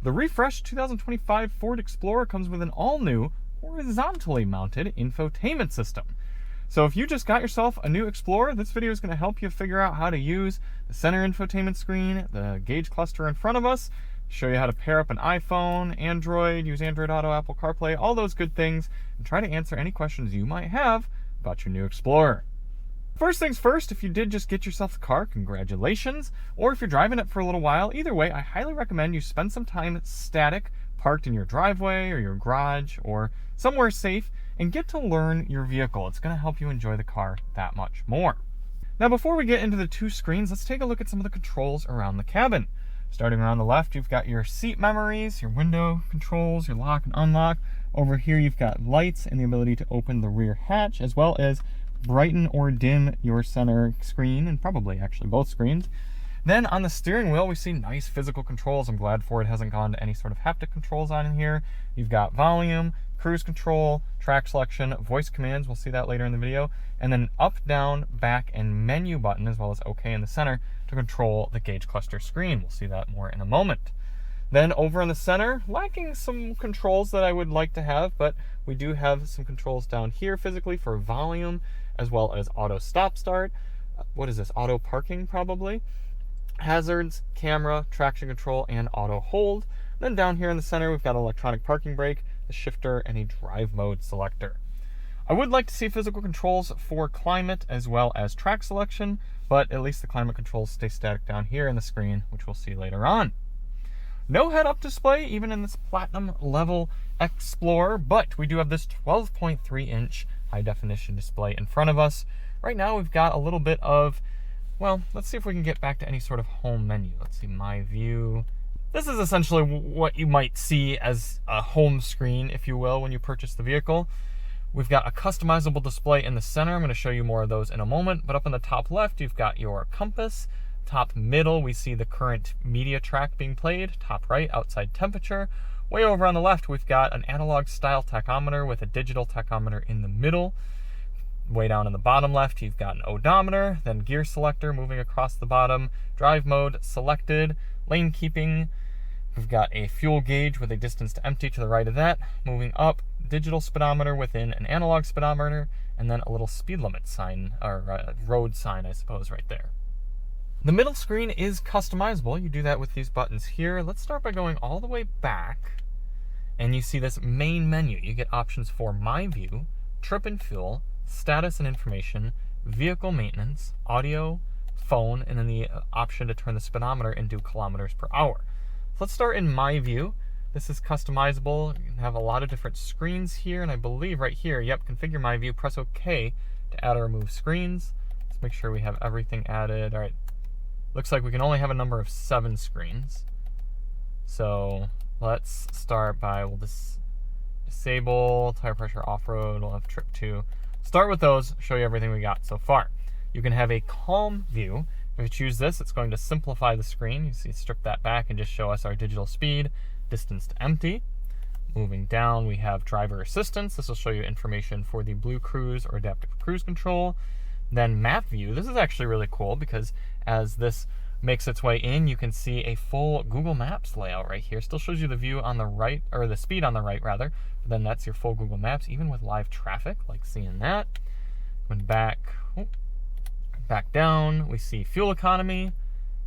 The refreshed 2025 Ford Explorer comes with an all-new, horizontally mounted infotainment system. So if you just got yourself a new Explorer, this video is going to help you figure out how to use the center infotainment screen, the gauge cluster in front of us, show you how to pair up an iPhone, Android, use Android Auto, Apple CarPlay, all those good things, and try to answer any questions you might have about your new Explorer. First things first, if you did just get yourself the car, congratulations. Or if you're driving it for a little while, either way, I highly recommend you spend some time static, parked in your driveway or your garage or somewhere safe, and get to learn your vehicle. It's going to help you enjoy the car that much more. Now, before we get into the two screens, let's take a look at some of the controls around the cabin. Starting around the left, you've got your seat memories, your window controls, your lock and unlock. Over here, you've got lights and the ability to open the rear hatch, as well as brighten or dim your center screen, and probably actually both screens. Then on the steering wheel, we see nice physical controls. I'm glad Ford hasn't gone to any sort of haptic controls on in here. You've got volume, cruise control, track selection, voice commands, we'll see that later in the video, and then up, down, back, and menu button, as well as OK in the center to control the gauge cluster screen. We'll see that more in a moment. Then over in the center, lacking some controls that I would like to have, but we do have some controls down here physically for volume, as well as auto stop start. What is this? Auto parking, probably. Hazards, camera, traction control, and auto hold. Then down here in the center, we've got electronic parking brake, the shifter, and a drive mode selector. I would like to see physical controls for climate as well as track selection, but at least the climate controls stay static down here in the screen, which we'll see later on. No head-up display, even in this platinum level Explorer, but we do have this 12.3-inch high-definition display in front of us. Right now, we've got a little bit of, well, let's see if we can get back to any sort of home menu. Let's see, My View. This is essentially what you might see as a home screen, if you will, when you purchase the vehicle. We've got a customizable display in the center. I'm going to show you more of those in a moment, but up in the top left, you've got your compass. Top middle, we see the current media track being played. Top right, outside temperature. Way over on the left, we've got an analog style tachometer with a digital tachometer in the middle. Way down in the bottom left, you've got an odometer, then gear selector moving across the bottom, drive mode selected, lane keeping. We've got a fuel gauge with a distance to empty to the right of that. Moving up, digital speedometer within an analog speedometer, and then a little speed limit sign, or road sign, I suppose, right there. The middle screen is customizable. You do that with these buttons here. Let's start by going all the way back, and you see this main menu. You get options for My View, Trip and Fuel, Status and Information, Vehicle Maintenance, Audio, Phone, and then the option to turn the speedometer into kilometers per hour. So let's start in My View. This is customizable. You can have a lot of different screens here, and I believe right here, yep, configure My View, press OK to add or remove screens. Let's make sure we have everything added. All right. Looks like we can only have a number of 7 screens. So let's start by, we'll disable tire pressure off-road. We'll have trip 2. Start with those, show you everything we got so far. You can have a calm view. If you choose this, it's going to simplify the screen. You see, strip that back and just show us our digital speed, distance to empty. Moving down, we have driver assistance. This will show you information for the Blue Cruise or adaptive cruise control. Then map view. This is actually really cool because as this makes its way in, you can see a full Google Maps layout right here. Still shows you the view on the right, or the speed on the right rather, but then that's your full Google Maps, even with live traffic, like seeing that. Going back down, we see fuel economy.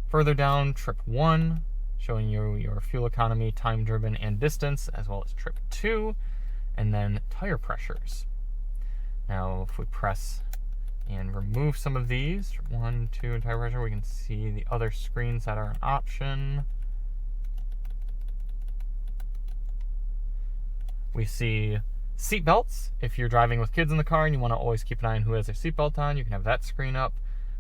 Further down, trip 1, showing you your fuel economy, time driven, and distance, as well as trip 2, and then tire pressures. Now, if we press and remove some of these, 1, 2, and tire pressure, we can see the other screens that are an option. We see seat belts. If you're driving with kids in the car and you want to always keep an eye on who has their seatbelt on, you can have that screen up.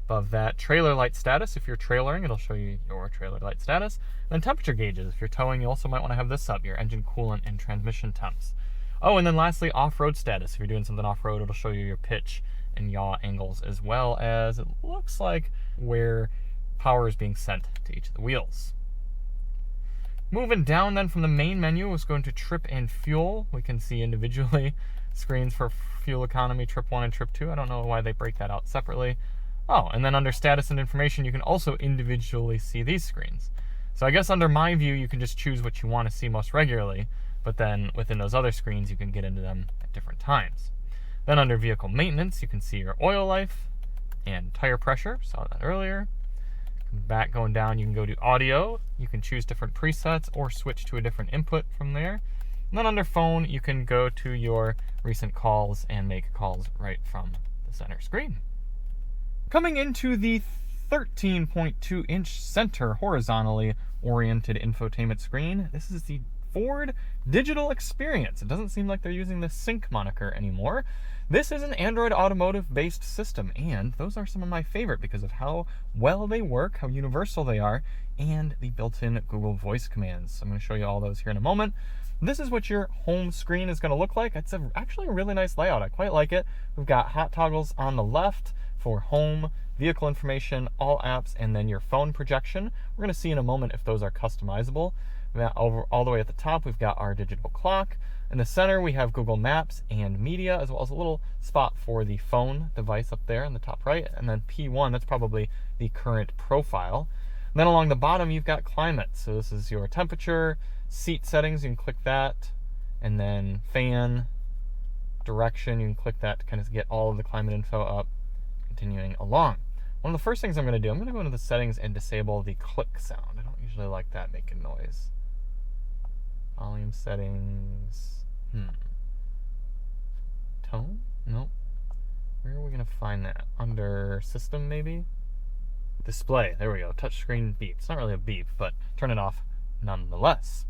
Above that, trailer light status. If you're trailering, it'll show you your trailer light status. Then temperature gauges. If you're towing, you also might want to have this up, your engine coolant and transmission temps. Oh, and then lastly, off-road status. If you're doing something off-road, it'll show you your pitch and yaw angles, as well as it looks like where power is being sent to each of the wheels. Moving down then from the main menu, let's go into trip and fuel. We can see individually screens for fuel economy, trip 1 and trip 2. I don't know why they break that out separately. Oh, and then under status and information, you can also individually see these screens. So I guess under My View, you can just choose what you want to see most regularly, but then within those other screens, you can get into them at different times. Then under Vehicle Maintenance, you can see your oil life and tire pressure. Saw that earlier. Back going down, you can go to Audio. You can choose different presets or switch to a different input from there. And then under Phone, you can go to your recent calls and make calls right from the center screen. Coming into the 13.2-inch center horizontally oriented infotainment screen, this is the Ford Digital Experience. It doesn't seem like they're using the Sync moniker anymore. This is an Android automotive-based system, and those are some of my favorite because of how well they work, how universal they are, and the built-in Google Voice commands. So I'm going to show you all those here in a moment. This is what your home screen is going to look like. It's actually a really nice layout. I quite like it. We've got hot toggles on the left for home, vehicle information, all apps, and then your phone projection. We're going to see in a moment if those are customizable. Over all the way at the top, we've got our digital clock. In the center, we have Google Maps and Media, as well as a little spot for the phone device up there in the top right. And then P1, that's probably the current profile. And then along the bottom, you've got climate. So this is your temperature, seat settings, you can click that. And then fan, direction, you can click that to kind of get all of the climate info up. Continuing along. One of the first things I'm going to do, I'm going to go into the settings and disable the click sound. I don't usually like that making noise. Volume settings. Tone? Nope. Where are we going to find that? Under system, maybe? Display. There we go. Touchscreen beep. It's not really a beep, but turn it off nonetheless.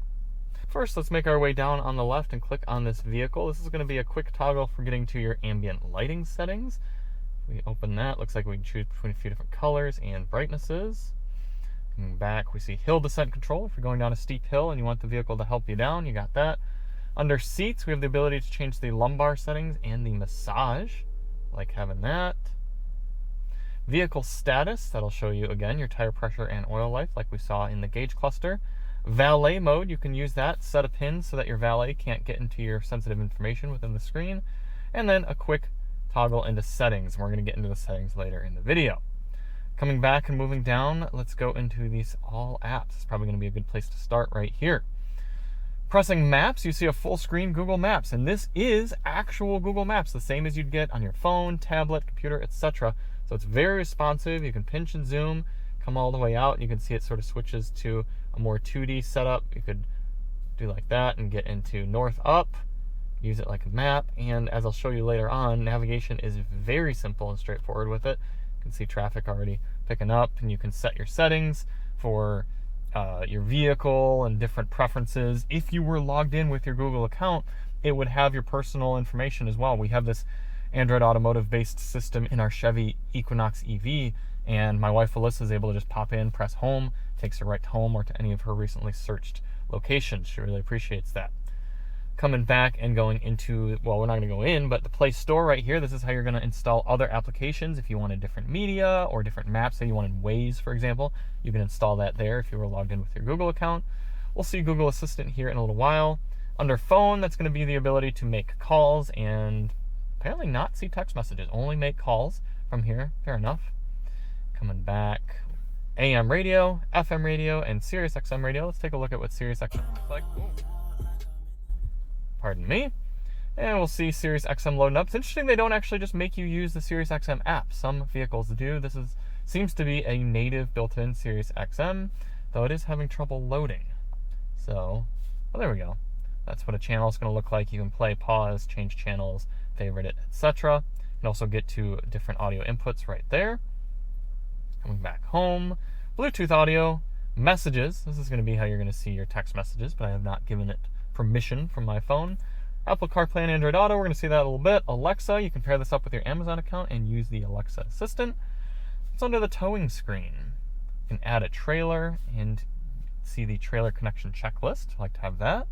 First, let's make our way down on the left and click on this vehicle. This is going to be a quick toggle for getting to your ambient lighting settings. We open that. Looks like we can choose between a few different colors and brightnesses. Coming back, we see hill descent control. If you're going down a steep hill and you want the vehicle to help you down, you got that. Under seats, we have the ability to change the lumbar settings and the massage. Like having that. Vehicle status, that'll show you again your tire pressure and oil life like we saw in the gauge cluster. Valet mode, you can use that, set a pin so that your valet can't get into your sensitive information within the screen. And then a quick toggle into settings. We're going to get into the settings later in the video. Coming back and moving down, let's go into these all apps. It's probably going to be a good place to start right here. Pressing Maps, you see a full screen Google Maps, and this is actual Google Maps, the same as you'd get on your phone, tablet, computer, etc. So it's very responsive. You can pinch and zoom, come all the way out, and you can see it sort of switches to a more 2D setup. You could do like that and get into north up, use it like a map, and as I'll show you later on, navigation is very simple and straightforward with it. You can see traffic already picking up, and you can set your settings for your vehicle and different preferences. If you were logged in with your Google account, it would have your personal information as well. We have this Android automotive based system in our Chevy Equinox EV, and my wife Alyssa is able to just pop in, press home, takes her right to home or to any of her recently searched locations. She really appreciates that. Coming back and going into, well, we're not going to go in, but the Play Store right here, this is how you're going to install other applications. If you wanted different media or different maps, say you wanted Waze, for example, you can install that there if you were logged in with your Google account. We'll see Google Assistant here in a little while. Under Phone, that's going to be the ability to make calls and apparently not see text messages, only make calls from here. Fair enough. Coming back, AM radio, FM radio, and Sirius XM radio. Let's take a look at what Sirius XM looks like. Pardon me. And we'll see Sirius XM loading up. It's interesting they don't actually just make you use the Sirius XM app. Some vehicles do. This seems to be a native built-in Sirius XM, though it is having trouble loading. So, well, there we go. That's what a channel is going to look like. You can play, pause, change channels, favorite it, etc. You can also get to different audio inputs right there. Coming back home, Bluetooth audio, messages. This is going to be how you're going to see your text messages, but I have not given it permission from my phone. Apple CarPlay and Android Auto, we're going to see that a little bit. Alexa, you can pair this up with your Amazon account and use the Alexa Assistant. It's under the towing screen. You can add a trailer and see the trailer connection checklist. I like to have that.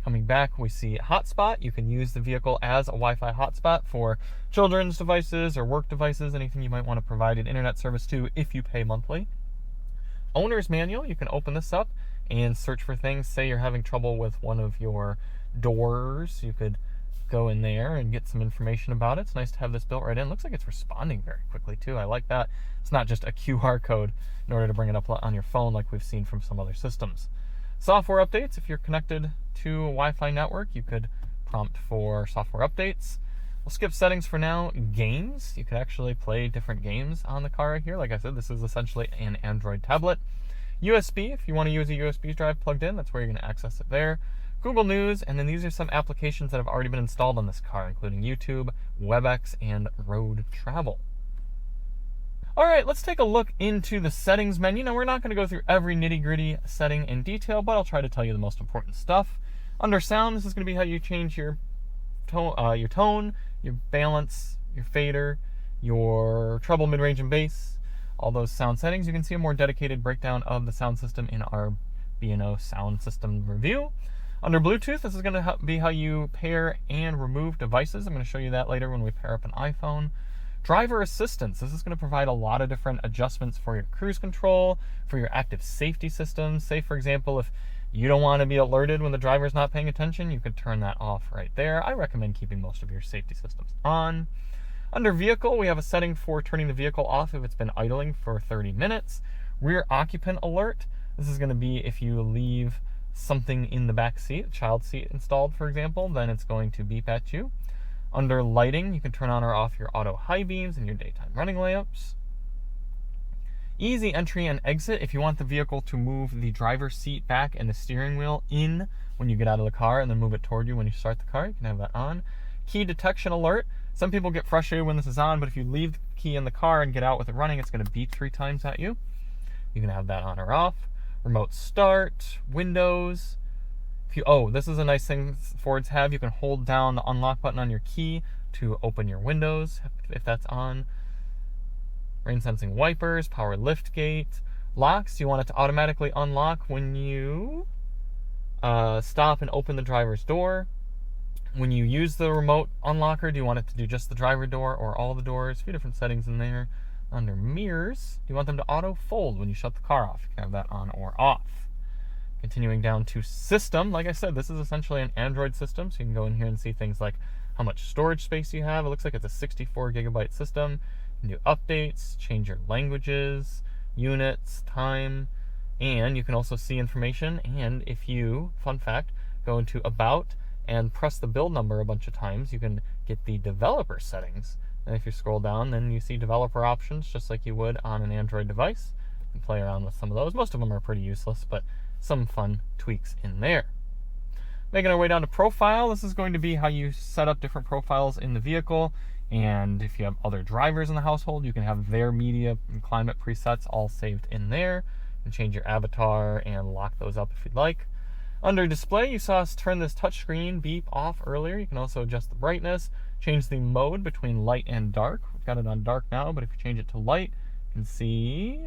Coming back, we see hotspot. You can use the vehicle as a Wi-Fi hotspot for children's devices or work devices, anything you might want to provide an internet service to if you pay monthly. Owner's manual, you can open this up and search for things. Say you're having trouble with one of your doors, you could go in there and get some information about it. It's nice to have this built right in. Looks like it's responding very quickly too. I like that. It's not just a QR code in order to bring it up on your phone like we've seen from some other systems. Software updates. If you're connected to a Wi-Fi network, you could prompt for software updates. We'll skip settings for now. Games. You could actually play different games on the car right here. Like I said, this is essentially an Android tablet. USB, if you want to use a USB drive plugged in, that's where you're going to access it there. Google News, and then these are some applications that have already been installed on this car, including YouTube, WebEx, and Road Travel. All right, let's take a look into the settings menu. Now, we're not going to go through every nitty-gritty setting in detail, but I'll try to tell you the most important stuff. Under sound, this is going to be how you change your tone, your balance, your fader, your treble, mid-range, and bass, all those sound settings. You can see a more dedicated breakdown of the sound system in our B&O sound system review. Under Bluetooth, this is going to be how you pair and remove devices. I'm going to show you that later when we pair up an iPhone. Driver assistance. This is going to provide a lot of different adjustments for your cruise control, for your active safety systems. Say, for example, if you don't want to be alerted when the driver's not paying attention, you could turn that off right there. I recommend keeping most of your safety systems on. Under vehicle, we have a setting for turning the vehicle off if it's been idling for 30 minutes. Rear occupant alert. This is going to be if you leave something in the back seat, a child seat installed, for example, then it's going to beep at you. Under lighting, you can turn on or off your auto high beams and your daytime running lamps. Easy entry and exit. If you want the vehicle to move the driver's seat back and the steering wheel in when you get out of the car and then move it toward you when you start the car, you can have that on. Key detection alert. Some people get frustrated when this is on, but if you leave the key in the car and get out with it running, it's going to beep 3 times at you. You can have that on or off. Remote start, windows. This is a nice thing Fords have. You can hold down the unlock button on your key to open your windows if that's on. Rain sensing wipers, power lift gate. Locks, you want it to automatically unlock when you stop and open the driver's door. When you use the remote unlocker, do you want it to do just the driver door or all the doors? A few different settings in there. Under mirrors, do you want them to auto fold when you shut the car off? You can have that on or off. Continuing down to system, like I said, this is essentially an Android system, so you can go in here and see things like how much storage space you have. It looks like it's a 64 gigabyte system. You can do updates, change your languages, units, time, and you can also see information. And if you, fun fact, go into About and press the build number a bunch of times, you can get the developer settings. And if you scroll down, then you see developer options, just like you would on an Android device. You can play around with some of those. Most of them are pretty useless, but some fun tweaks in there. Making our way down to profile, this is going to be how you set up different profiles in the vehicle. And if you have other drivers in the household, you can have their media and climate presets all saved in there. You can change your avatar and lock those up if you'd like. Under display, you saw us turn this touchscreen beep off earlier. You can also adjust the brightness, change the mode between light and dark. We've got it on dark now, but if you change it to light, you can see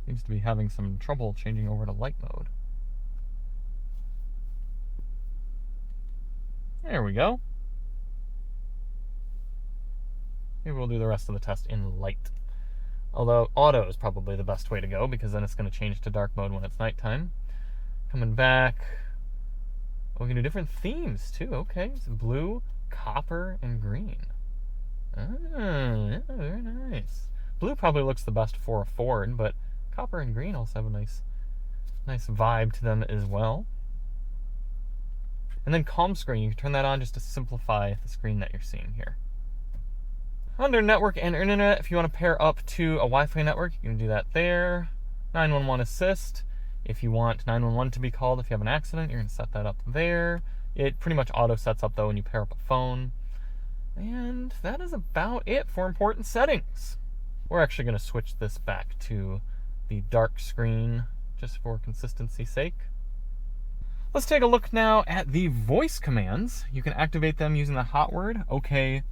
seems to be having some trouble changing over to light mode. There we go. Maybe we'll do the rest of the test in light. Although auto is probably the best way to go, because then it's going to change to dark mode when it's nighttime. Coming back. We can do different themes too. Okay, so blue, copper, and green. Yeah, very nice. Blue probably looks the best for a Ford, but copper and green also have a nice vibe to them as well. And then calm screen, you can turn that on just to simplify the screen that you're seeing here. Under network and internet, if you want to pair up to a Wi-Fi network, you can do that there. 911 assist. If you want 911 to be called if you have an accident, you're going to set that up there. It pretty much auto sets up though when you pair up a phone. And that is about it for important settings. We're actually going to switch this back to the dark screen just for consistency's sake. Let's take a look now at the voice commands. You can activate them using the hot word, OK,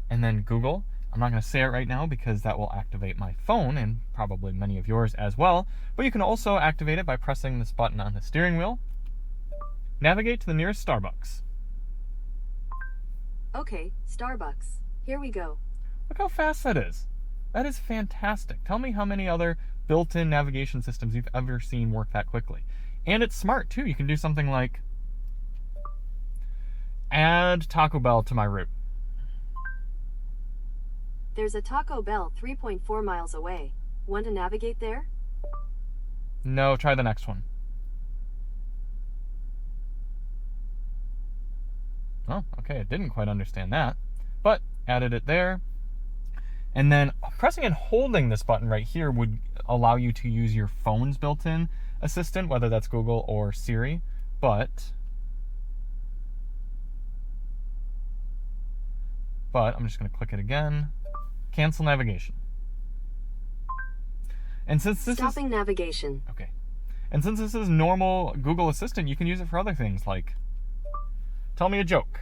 and then Google. I'm not going to say it right now because that will activate my phone and probably many of yours as well. But you can also activate it by pressing this button on the steering wheel. Navigate to the nearest Starbucks. Okay, Starbucks. Here we go. Look how fast that is. That is fantastic. Tell me how many other built-in navigation systems you've ever seen work that quickly. And it's smart too. You can do something like add Taco Bell to my route. There's a Taco Bell 3.4 miles away. Want to navigate there? No, try the next one. Oh, okay, it didn't quite understand that, but added it there. And then pressing and holding this button right here would allow you to use your phone's built-in assistant, whether that's Google or Siri, but I'm just going to click it again. Cancel navigation. And since this Stopping navigation. Okay. And since this is normal Google Assistant, you can use it for other things like tell me a joke.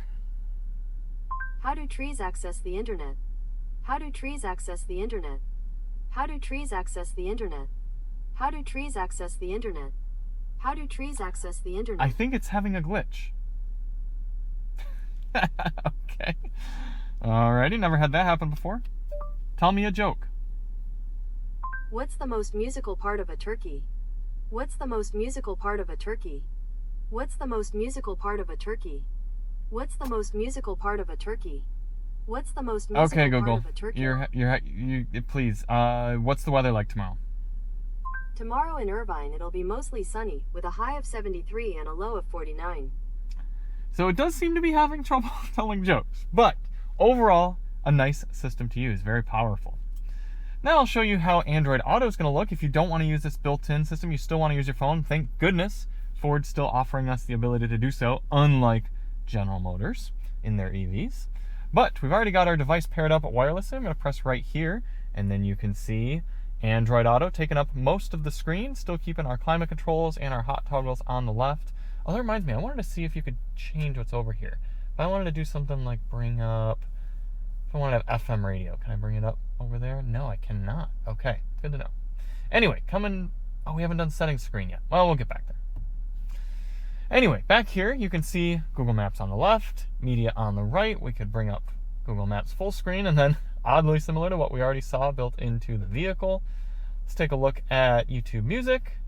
How do trees access the internet? How do trees access the internet? How do trees access the internet? How do trees access the internet? How do trees access the internet? I think it's having a glitch. Okay. Alrighty, never had that happen before. Tell me a joke. What's the most musical part of a turkey? What's the most musical part of a turkey? What's the most musical part of a turkey? What's the most musical part of a turkey? What's the most musical Okay, part Google. of a turkey? Please. What's the weather like tomorrow? Tomorrow in Irvine, it'll be mostly sunny, with a high of 73 and a low of 49. So it does seem to be having trouble telling jokes, but overall, a nice system to use, very powerful. Now I'll show you how Android Auto is going to look if you don't want to use this built-in system. You still want to use your phone. Thank goodness Ford's still offering us the ability to do so, unlike General Motors in their EVs. But we've already got our device paired up wirelessly. I'm going to press right here, and then you can see Android Auto taking up most of the screen, still keeping our climate controls and our hot toggles on the left. Oh, that reminds me, I wanted to see if you could change what's over here. If I wanted to do something like bring up, if I wanted to have FM radio, can I bring it up over there? No, I cannot. Okay, good to know. Anyway, oh, we haven't done settings screen yet. Well, we'll get back there. Anyway, back here, you can see Google Maps on the left, media on the right. We could bring up Google Maps full screen, and then oddly similar to what we already saw built into the vehicle. Let's take a look at YouTube Music.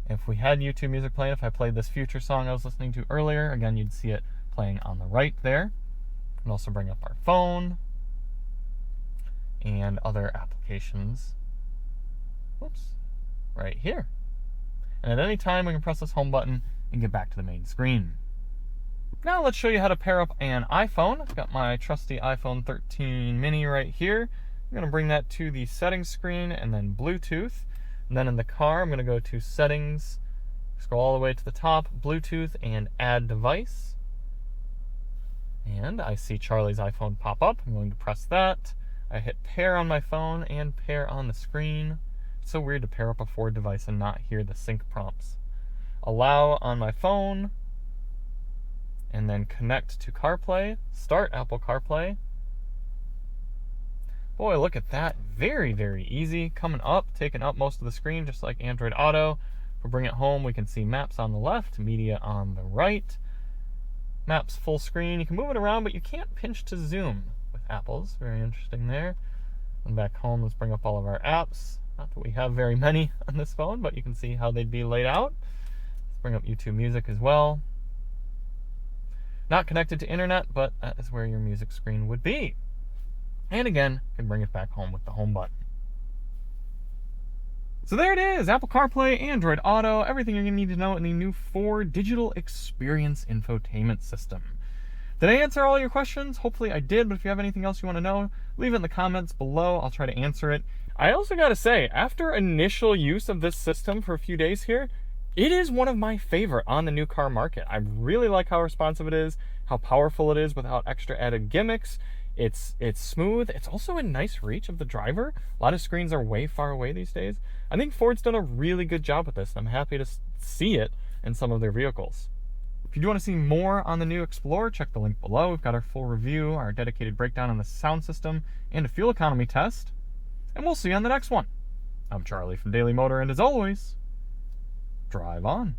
If we had YouTube Music playing, if I played this Future song I was listening to earlier, again, you'd see it playing on the right there. We can also bring up our phone and other applications. Whoops, right here. And at any time, we can press this home button and get back to the main screen. Now let's show you how to pair up an iPhone. I've got my trusty iPhone 13 mini right here. I'm going to bring that to the settings screen and then Bluetooth. And then in the car, I'm going to go to settings, scroll all the way to the top, Bluetooth, and add device. And I see Charlie's iPhone pop up. I'm going to press that. I hit pair on my phone and pair on the screen. It's so weird to pair up a Ford device and not hear the sync prompts. Allow on my phone, and then connect to CarPlay, start Apple CarPlay. Boy, look at that. Very, very easy. Coming up, taking up most of the screen, just like Android Auto. If we bring it home, we can see Maps on the left, Media on the right. Maps full screen. You can move it around, but you can't pinch to zoom with Apple's. Very interesting there. And back home, let's bring up all of our apps. Not that we have very many on this phone, but you can see how they'd be laid out. Let's bring up YouTube Music as well. Not connected to internet, but that is where your music screen would be. And again, you can bring it back home with the home button. So there it is, Apple CarPlay, Android Auto, everything you're going to need to know in the new Ford Digital Experience Infotainment System. Did I answer all your questions? Hopefully I did, but if you have anything else you want to know, leave it in the comments below. I'll try to answer it. I also got to say, after initial use of this system for a few days here, it is one of my favorite on the new car market. I really like how responsive it is, how powerful it is without extra added gimmicks. It's smooth. It's also in nice reach of the driver. A lot of screens are way far away these days. I think Ford's done a really good job with this, and I'm happy to see it in some of their vehicles. If you do want to see more on the new Explorer, check the link below. We've got our full review, our dedicated breakdown on the sound system, and a fuel economy test. And we'll see you on the next one. I'm Charlie from Daily Motor, and as always, drive on.